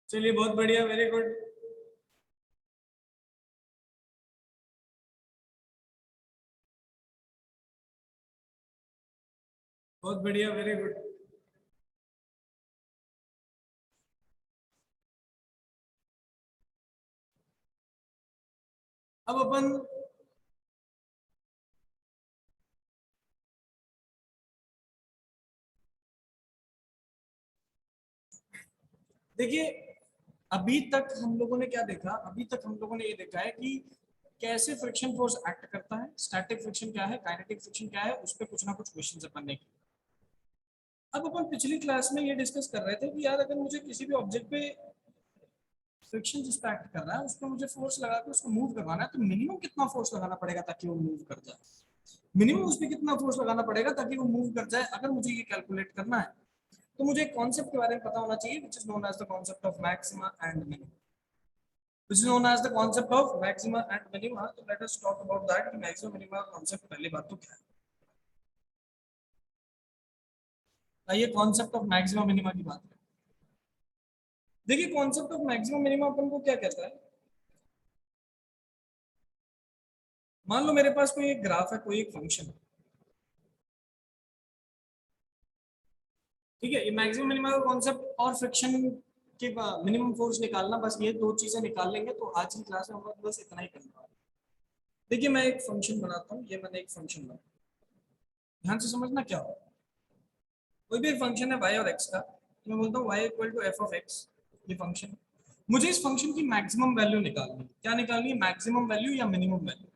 चलिए बहुत बढ़िया, वेरी गुड। बहुत बढ़िया, वेरी गुड। अब अपन देखिए, अभी तक हम लोगों ने क्या देखा, अभी तक हम लोगों ने ये देखा है कि कैसे फ्रिक्शन फोर्स एक्ट करता है, स्टैटिक फ्रिक्शन क्या है, काइनेटिक फ्रिक्शन क्या है, उस पर कुछ ना कुछ क्वेश्चन अपन ने किए। अब अपन पिछली क्लास में ये डिस्कस कर रहे थे कि यार अगर मुझे किसी भी ऑब्जेक्ट पे फ्रिक्शन जिस पे एक्ट कर रहा है उस पर मुझे फोर्स लगा के उसको मूव करवाना है, तो मिनिमम कितना फोर्स लगाना पड़ेगा ताकि वो मूव कर जाए। मिनिमम उस पर कितना फोर्स लगाना पड़ेगा ताकि वो मूव कर जाए, अगर मुझे ये कैलकुलेट करना है तो मुझे एक कॉन्सेप्ट के बारे में पता होना चाहिए, which is known as the concept of maxima and minima, which is known as the concept of maxima and minima. तो let us talk about that कि maximum minima concept पहली बात तो क्या है। आइए कॉन्सेप्ट ऑफ मैक्सिमम मिनिमा की बात करें। देखिए कॉन्सेप्ट ऑफ मैक्सिमम मिनिमा अपन को क्या कहता है। मान लो मेरे पास कोई एक ग्राफ है, कोई एक फंक्शन है, ठीक है। ये मैक्सिमम मिनिमा का कॉन्सेप्ट और फ्रिक्शन के मिनिमम फोर्स निकालना, बस ये दो चीजें निकाल लेंगे तो आज की क्लास में हम लोग बस इतना ही करने वाले हैं। देखिए मैं एक फंक्शन बनाता हूँ, ये मैंने एक फंक्शन बनाया, ध्यान से समझना क्या हो। कोई भी फंक्शन है y और x का, तो मैं बोलता हूँ y equal to f of x, ये फंक्शन। मुझे इस फंक्शन की मैक्सिमम वैल्यू निकालनी है। क्या निकालनी है, मैक्सिमम वैल्यू या मिनिमम वैल्यू।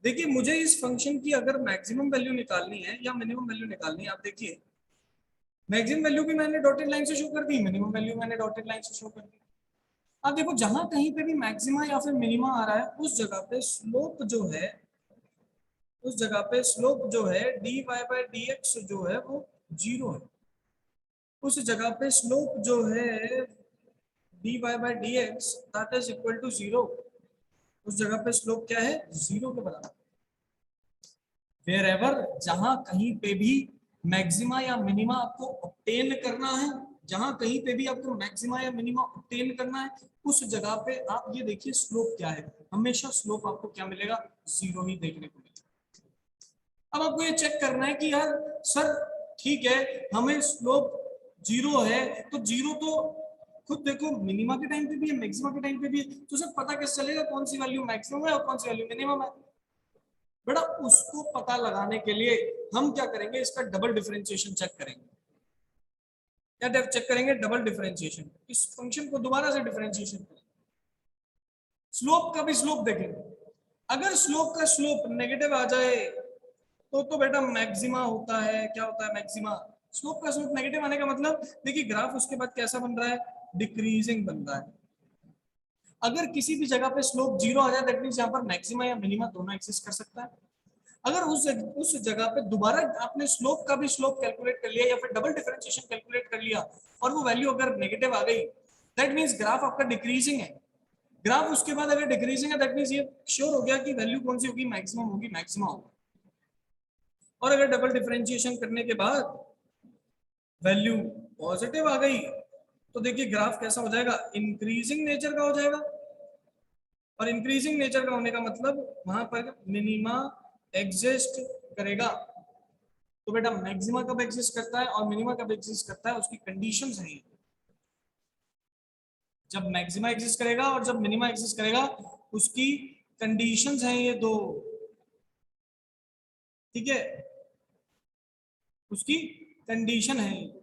देखिए मुझे इस फंक्शन की अगर मैक्सिमम वैल्यू निकालनी है या मिनिमम वैल्यू निकालनी है, आप देखिए मैक्सिमम वैल्यू भी मैंने डॉटेड लाइन से शो कर दी, मिनिमम वैल्यू मैंने डॉटेड लाइन से शो कर दी। अब देखो जहां कहीं पे भी मैक्सिमा या फिर मिनिमा आ रहा है उस जगह पे स्लोप जो है, उस जगह पे स्लोप जो है dy बाई डी एक्स जो है वो जीरो है। उस जगह पे स्लोप जो है dy by d x that is equal to zero, उस जगह पे स्लोप क्या है, जीरो के बराबर। वेयर एवर, जहां कहीं पे भी मैक्सिमा या मिनिमा आपको ऑब्टेन करना है, जहां कहीं पे भी आपको मैक्सिमा या मिनिमा ऑब्टेन करना है, उस जगह पे आप ये देखिए स्लोप क्या है, हमेशा स्लोप आपको क्या मिलेगा, जीरो ही देखने को मिलेगा। अब आपको ये चेक करना है कि यार सर ठीक है, हमें स्लोप जीरो है, तो जीरो तो खुद देखो मिनिमा के टाइम पे भी है, मैक्सिमा के टाइम पे भी है, तो सर पता कैसे चलेगा कौन सी वैल्यू मैक्सिमम है और कौन सी वैल्यू मिनिमम है। बेटा उसको पता लगाने के लिए हम क्या करेंगे, इसका डबल डिफरेंशिएशन चेक करेंगे। क्या चेक करेंगे, डबल डिफरेंशिएशन, इस फंक्शन को दोबारा से डिफरेंशिएशन करेंगे, स्लोप का भी स्लोप देखेंगे। अगर स्लोप का स्लोप नेगेटिव आ जाए तो बेटा मैक्सिमा होता है, क्या होता है मैक्सिमा। स्लोप का स्लोप नेगेटिव आने का मतलब देखिए ग्राफ उसके बाद कैसा बन रहा है, डिक्रीजिंग बन रहा है। अगर किसी भी जगह पे स्लोप जीरो आ जाए दैट मींस यहाँ पर मैक्सिमा या मिनिमा दोनों एग्जिस्ट कर सकता है। अगर उस जगह पे दोबारा आपने स्लोप का भी स्लोप कैलकुलेट कर लिया या फिर डबल डिफरेंशिएशन कैलकुलेट कर लिया और वो वैल्यू अगर नेगेटिव आ गई दैट मींस ग्राफ आपका डिक्रीजिंग है। ग्राफ उसके बाद अगर डिक्रीजिंग है दैट मींस ये श्योर हो गया कि वैल्यू कौन सी होगी, मैक्सिमम होगी, मैक्सिमम होगी। और अगर डबल डिफरेंशिएशन करने के बाद वैल्यू पॉजिटिव आ गई तो देखिए ग्राफ कैसा हो जाएगा, इंक्रीजिंग नेचर का हो जाएगा। और इंक्रीजिंग नेचर का होने का मतलब वहां पर मिनिमा एग्जिस्ट करेगा। तो बेटा मैक्सिमा कब एग्जिस्ट करता है और मिनिमा कब एग्जिस्ट करता है, उसकी कंडीशंस हैं ये। जब मैक्सिमा एग्जिस्ट करेगा और जब मिनिमा एग्जिस्ट करेगा उसकी कंडीशंस हैं ये दो, ठीक है, उसकी कंडीशन है।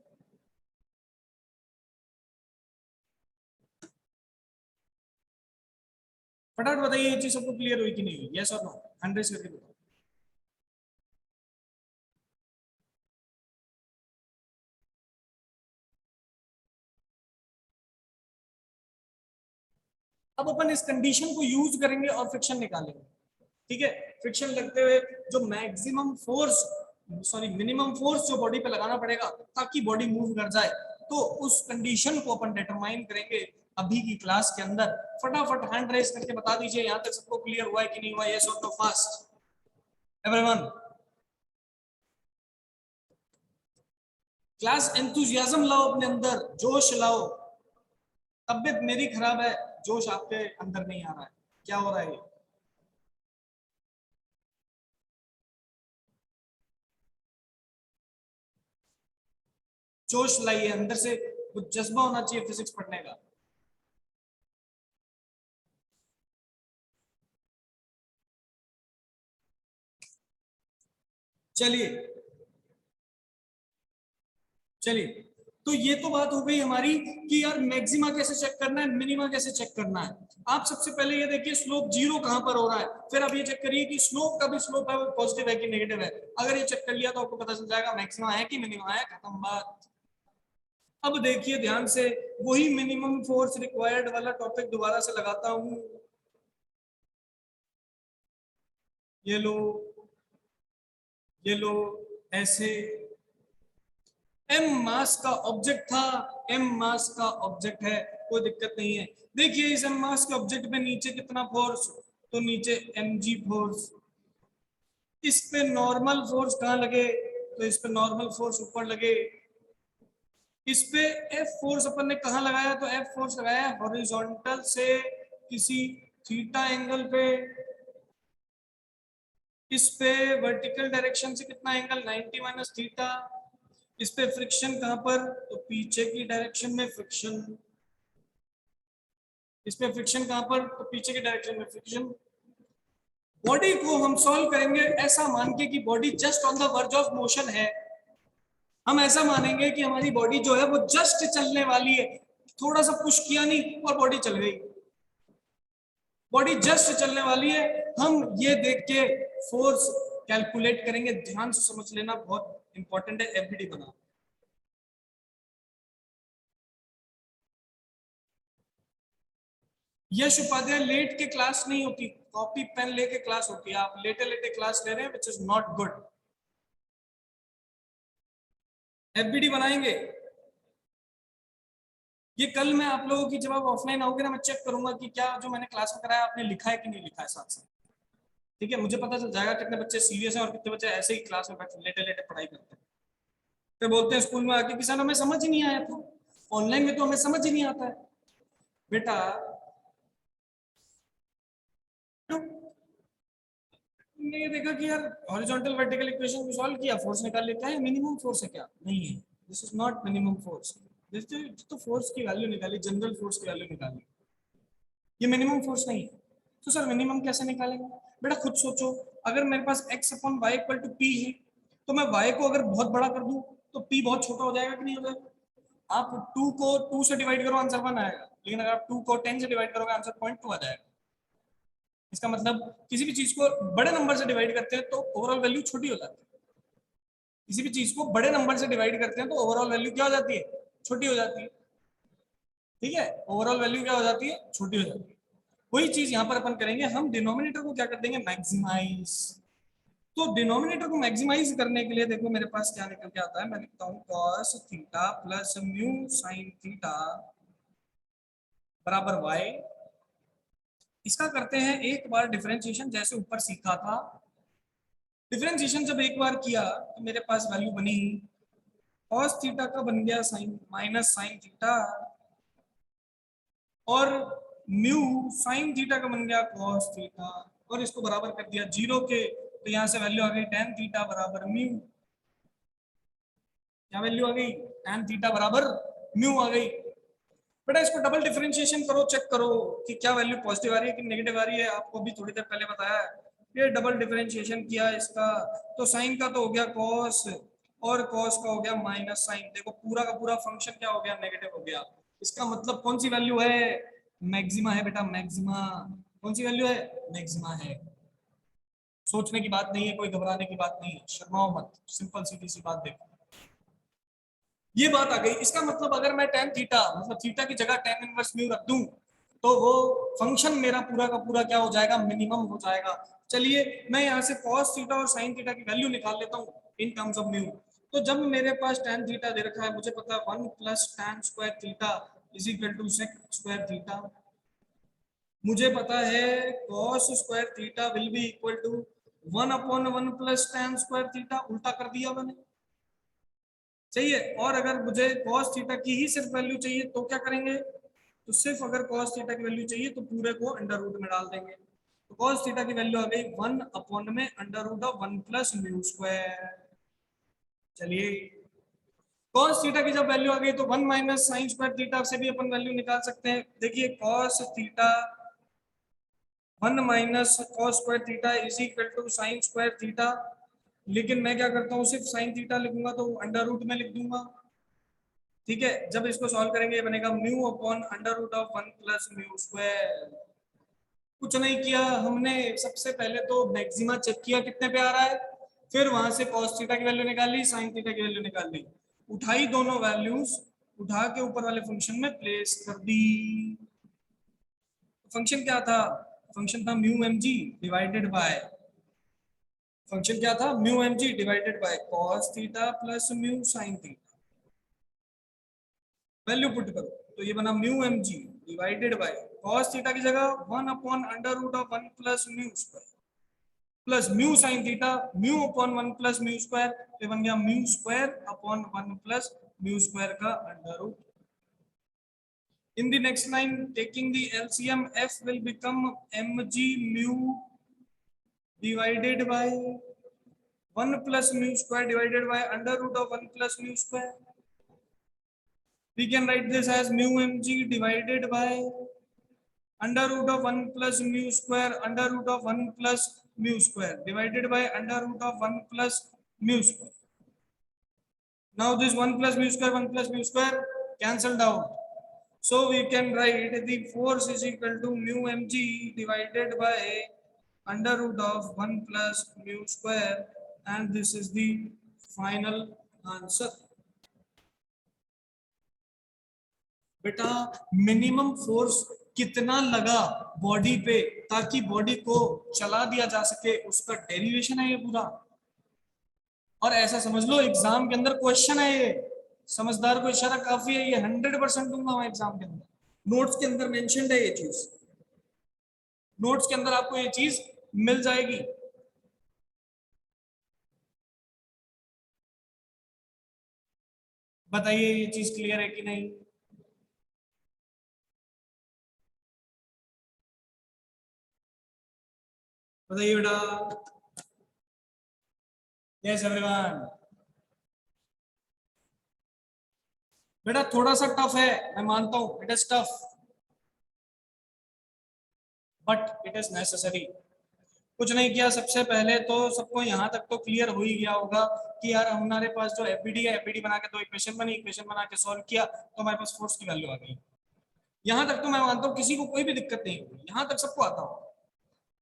फटाफट बताइए ये चीज सबको क्लियर हुई कि नहीं हुई, यस और नो, हैंड रेज करके बताओ। अब अपन इस कंडीशन को यूज करेंगे और फ्रिक्शन निकालेंगे, ठीक है। फ्रिक्शन लगते हुए जो maximum force, sorry minimum force जो बॉडी पे लगाना पड़ेगा ताकि बॉडी मूव कर जाए, तो उस कंडीशन को अपन डिटरमाइन करेंगे अभी की क्लास के अंदर। फटाफट हैंड रेस करके बता दीजिए यहां तक सबको क्लियर हुआ है कि नहीं हुआ, यस और no, fast everyone. Class enthusiasm लाओ अपने अंदर, जोश लाओ। तबीयत मेरी खराब है, जोश आपके अंदर नहीं आ रहा है, क्या हो रहा है? जोश लाइए अंदर से, कुछ जज्बा होना चाहिए फिजिक्स पढ़ने का। चलिए चलिए, तो ये तो बात हो गई हमारी कि यार मैक्सिमा कैसे चेक करना है, मिनिमा कैसे चेक करना है। आप सबसे पहले ये देखिए स्लोप जीरो कहां पर हो रहा है, फिर आप ये चेक करिए कि स्लोप का भी स्लोप है वो पॉजिटिव है कि नेगेटिव है। अगर ये चेक कर लिया तो आपको पता चल जाएगा मैक्सिमा है कि मिनिमा है, खत्म बात। अब देखिए ध्यान से, वही मिनिमम फोर्स रिक्वायर्ड वाला टॉपिक दोबारा से लगाता हूं। ये लो, ये लो, ऐसे। एम मास का ऑब्जेक्ट था, एम मास का ऑब्जेक्ट है, कोई दिक्कत नहीं है। देखिए इस एम मास के ऑब्जेक्ट में नीचे कितना फोर्स, तो नीचे एम जी फोर्स। इस पे नॉर्मल फोर्स कहाँ लगे, तो इस पे नॉर्मल फोर्स ऊपर लगे। इस पे एफ फोर्स अपन ने कहा लगाया, तो एफ फोर्स लगाया हॉरिजॉन्टल से किसी थीटा एंगल पे। इस पे वर्टिकल डायरेक्शन से कितना एंगल, 90 माइनस थीटा। इस पे फ्रिक्शन कहां पर, तो पीछे की डायरेक्शन में फ्रिक्शन। इस पे फ्रिक्शन कहां पर, तो पीछे की डायरेक्शन में फ्रिक्शन। बॉडी को हम सॉल्व करेंगे ऐसा मान के कि body just on the verge of motion है। हम ऐसा मानेंगे कि हमारी बॉडी जो है वो जस्ट चलने वाली है, थोड़ा सा पुश किया नहीं और बॉडी चल गई, बॉडी जस्ट चलने वाली है। हम ये देख के फोर्स कैलकुलेट करेंगे, ध्यान से समझ लेना, बहुत इंपॉर्टेंट है, एफबीडी बना। यश उपाध्याय लेट के क्लास नहीं होती, कॉपी पेन लेके क्लास होती है, आप लेटे लेटे क्लास ले रहे हैं, which is not good. FBD बनाएंगे, ये कल मैं आप लोगों की, जब आप ऑफलाइन आओगे ना, मैं चेक करूंगा कि क्या जो मैंने क्लास में कराया आपने लिखा है कि नहीं लिखा है साथ साथ। ठीक है, मुझे पता चल जाएगा कितने बच्चे सीरियस हैं और कितने बच्चे ऐसे ही क्लास में बैठे लेटे लेटे पढ़ाई करते हैं। फिर बोलते हैं स्कूल में आके कि सर हमें समझ ही नहीं आया था, ऑनलाइन में तो हमें समझ ही नहीं आता है। बेटा तुमने ये देखा कि यार हॉरिजॉन्टल वर्टिकल इक्वेशन को सॉल्व किया, फोर्स निकाल लेता है, मिनिमम फोर्स है क्या, नहीं है, this is not minimum force. तो फोर्स की वैल्यू निकाली, जनरल फोर्स की वैल्यू निकाली, ये मिनिमम फोर्स नहीं है। तो सर मिनिमम कैसे निकालेंगे, बेटा खुद सोचो। अगर मेरे पास x upon y equal to p है, तो मैं y को अगर बहुत बड़ा कर दूं तो p बहुत छोटा हो जाएगा कि नहीं हो जाएगा। आप 2 को 2 से डिवाइड करो आंसर 1 आएगा, लेकिन अगर आप 2 को 10 से डिवाइड करोगे आंसर 0.2 आ जाएगा। इसका मतलब किसी भी चीज को बड़े नंबर से डिवाइड करते हैं तो ओवरऑल वैल्यू छोटी हो जाती है, किसी भी चीज को बड़े नंबर से डिवाइड करते हैं तो ओवरऑल वैल्यू क्या हो जाती है, छोटी हो जाती है। ठीक है, ओवरऑल वैल्यू क्या हो जाती है, छोटी हो जाती है। वही चीज यहाँ पर अपन करेंगे, हम डिनोमिनेटर को क्या कर देंगे, मैक्सिमाइज। तो डिनोमिनेटर को मैक्सिमाइज करने के लिए देखो मेरे पास क्या निकल के आता है, मैं लिखता हूँ cos theta plus mu sine theta बराबर y। इसका करते हैं एक बार डिफरेंशिएशन, जैसे ऊपर सीखा था। डिफरेंशिएशन जब एक बार किया तो मेरे पास वैल्यू बनी cos थीटा का बन गया साइन माइनस साइन थीटा, और म्यू साइन थीटा का बन गया cos थीटा, और इसको बराबर कर दिया जीरो के, तो यहां से वैल्यू आ गई tan थीटा बराबर म्यू। क्या वैल्यू आ गई, tan थीटा बराबर म्यू आ गई। बेटा इसको डबल डिफरेंशिएशन करो, चेक करो कि क्या वैल्यू पॉजिटिव आ रही है कि नेगेटिव आ रही है, आपको भी थोड़ी देर पहले बताया है। ये डबल डिफरेंशिएशन किया इसका, तो साइन का तो हो गया कॉस, और कॉस का हो गया माइनस साइन। देखो पूरा का पूरा फंक्शन क्या हो गया, नेगेटिव हो गया। इसका मतलब कौन सी वैल्यू है, मैक्सिमा है बेटा, मैक्सिमा। कौन सी वैल्यू है, मैक्सिमा है। सोचने की बात नहीं है, कोई घबराने की बात नहीं है, शर्माओ मत, सिंपल सीधी सी बात देखो। ये बात आ गई, इसका मतलब अगर मैं tan थीटा मतलब थीटा की जगह tan इनवर्स म्यू रख दूं तो वो फंक्शन मेरा पूरा का पूरा क्या हो जाएगा, मिनिमम हो जाएगा। चलिए मैं यहाँ से cos थीटा और sin थीटा की वैल्यू निकाल लेता हूँ इन टर्म्स ऑफ म्यू। तो जब मेरे पास tan थीटा दे रखा है, मुझे पता है 1 plus tan square theta is equal to sec square theta. मुझे पता है cos square theta will be equal to 1/1 plus tan square theta, उल्टा कर दिया मैंने, चाहिए। और अगर मुझे cos थीटा की ही सिर्फ वैल्यू चाहिए तो क्या करेंगे, तो सिर्फ अगर cos थीटा की वैल्यू चाहिए तो पूरे को अंडर रूट में डाल देंगे। तो cos थीटा की वैल्यू आ गई 1 अपॉन में under root of 1 plus mu square. चलिए cos थीटा की जब वैल्यू आ गई तो 1 माइनस साइन स्क्वायर थीटा से भी अपन वैल्यू निकाल सकते हैं। देखिए cos theta 1 minus cos square theta is equal to sine square theta. लेकिन मैं क्या करता हूँ, सिर्फ साइन थीटा लिखूंगा तो अंडर रूट में लिख दूंगा। ठीक है, जब इसको सॉल्व करेंगे ये बनेगा mu upon under root of 1 plus mu square. कुछ नहीं किया हमने, सबसे पहले तो मैक्सिमा चेक किया कितने पे आ रहा है, फिर वहां से cos थीटा की वैल्यू निकाली, sin थीटा की वैल्यू निकाल ली, उठाई दोनों वैल्यूज, उठा के ऊपर वाले फंक्शन में प्लेस कर दी। फंक्शन क्या था, फंक्शन था mu m g divided by, function क्या था mu m g divided by cos theta plus mu sin theta. Value put करो तो ये बना mu m g divided by cos theta की जगह 1 upon under root of 1 plus mu square plus mu sin theta mu upon 1 plus mu square, ये बन गया mu square upon 1 plus mu square का under root. In the next line, taking the LCM, f will become mg mu divided by 1 plus mu square divided by under root of 1 plus mu square. We can write this as mu mg divided by under root of 1 plus mu square under root of 1 plus mu square divided by under root of 1 plus mu square. Now this 1 plus mu square cancelled out. So we can write the force is equal to mu mg divided by under root of 1 plus mu square, and this is the final answer. बेटा minimum force कितना लगा body पे ताकि body को चला दिया जा सके, उसका डेरिवेशन है ये पूरा। और ऐसा समझ लो एग्जाम के अंदर क्वेश्चन है ये, समझदार को इशारा काफी है, ये 100% दूंगा मैं एग्जाम के अंदर। नोट्स के अंदर मेंशन्ड है ये चीज, नोट्स के अंदर आपको ये चीज मिल जाएगी। बताइए ये चीज क्लियर है कि नहीं। बताइए बेटा। Yes everyone. बेटा थोड़ा सा टफ है, मैं मानता हूं it is tough, but it is necessary. कुछ नहीं किया, सबसे पहले तो सबको यहाँ तक तो क्लियर हो ही गया होगा कि यार हमारे पास जो एफबीडी है, एफबीडी बना के तो इक्वेशन बनी, इक्वेशन बना के सॉल्व किया तो हमारे पास फोर्स की वैल्यू आ गई। यहाँ तक तो मैं मानता हूँ किसी को कोई भी दिक्कत नहीं हुई, यहाँ तक सबको आता हो।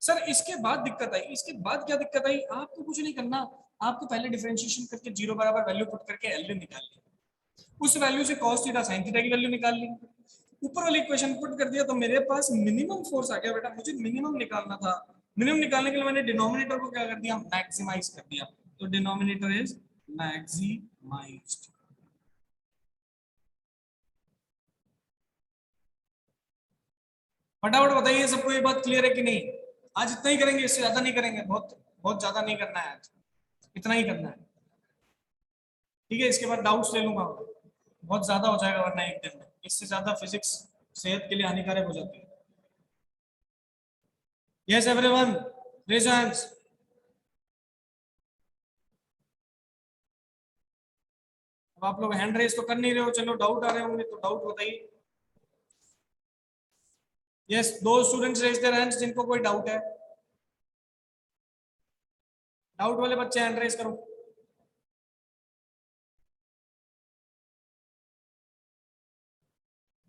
सर इसके बाद दिक्कत आई, इसके बाद क्या दिक्कत आई, आपको कुछ नहीं करना, आपको पहले डिफरेंशिएशन करके जीरो बराबर वैल्यू पुट करके एलयू निकाल ली, उस वैल्यू से cos थीटा sin थीटा की वैल्यू निकाल ली, ऊपर वाली इक्वेशन पुट कर दिया तो मेरे पास मिनिमम फोर्स आ गया। बेटा मुझे मिनिमम निकालना था, मिनिमम निकालने के लिए मैंने डिनोमिनेटर को क्या कर दिया, मैक्सिमाइज कर दिया, तो डिनोमिनेटर इज मैक्सिमाइज्ड। फटाफट बताइए सबको ये बात क्लियर है कि नहीं। आज इतना ही करेंगे, इससे ज्यादा नहीं करेंगे, बहुत बहुत ज्यादा नहीं करना है आज, इतना ही करना है। ठीक है, इसके बाद डाउट्स ले लूंगा, बहुत ज्यादा हो जाएगा वरना एक दिन में, इससे ज्यादा फिजिक्स सेहत के लिए हानिकारक हो जाती है। Yes everyone, raise your hands. अब आप लोग हैंड रेज तो कर नहीं रहे हो, चलो डाउट आ रहे होंगे तो डाउट बताइए। यस, दो स्टूडेंट्स रेज देयर हैंड्स जिनको कोई डाउट है, डाउट वाले बच्चे हैंड रेज करो।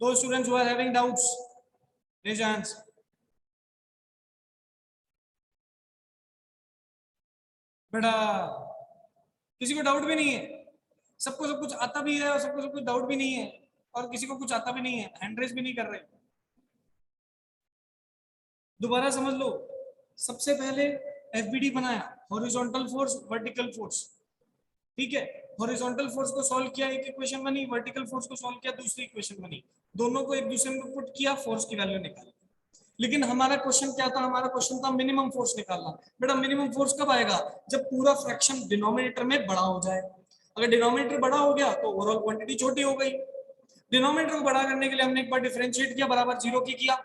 Those students who are having doubts, raise your hands. बेटा किसी को डाउट भी नहीं है, सबको सब कुछ आता भी है और सबको सब कुछ डाउट भी नहीं है, और किसी को कुछ आता भी नहीं है, हैंड रेज भी नहीं कर रहे। दोबारा समझ लो, सबसे पहले एफबीडी बनाया, हॉरिजॉन्टल फोर्स वर्टिकल फोर्स, ठीक है, हॉरिजॉन्टल फोर्स को सॉल्व किया, एक इक्वेशन बनी, वर्टिकल फोर्स को सॉल्व किया, दूसरी इक्वेशन बनी, दोनों को एक दूसरे में पुट किया, फोर्स की वैल्यू निकाली। लेकिन हमारा क्वेश्चन क्या था, हमारा क्वेश्चन था मिनिमम फोर्स निकालना। बेटा मिनिमम फोर्स कब आएगा, जब पूरा फ्रैक्शन डिनोमिनेटर में बड़ा हो जाए। अगर डिनोमिनेटर बड़ा हो गया तो ओवरऑल क्वांटिटी छोटी हो गई। डिनोमिनेटर को बड़ा करने के लिए हमने एक बार डिफरेंशिएट किया, बराबर 0 की किया,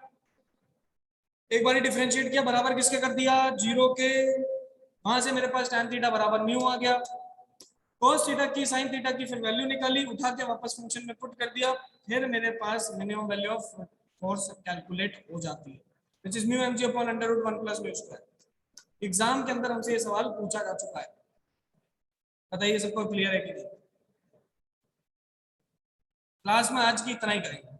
एक बार डिफरेंशिएट किया बराबर किसके कर दिया, 0 के, वहां से मेरे पास tan थीटा बराबर म्यू आ गया, cos थीटा की sin थीटा की फिर वैल्यू निकाली, उठा के वापस फंक्शन में पुट कर दिया, फिर मेरे पास minimum value of force calculate हो जाती है, which is mu mg upon √1 plus mu square. Exam के अंदर हमसे ये सवाल पूछा जा चुका है, बताइए सबको क्लियर है कि नहीं? क्लास में आज की इतना ही करेंगे।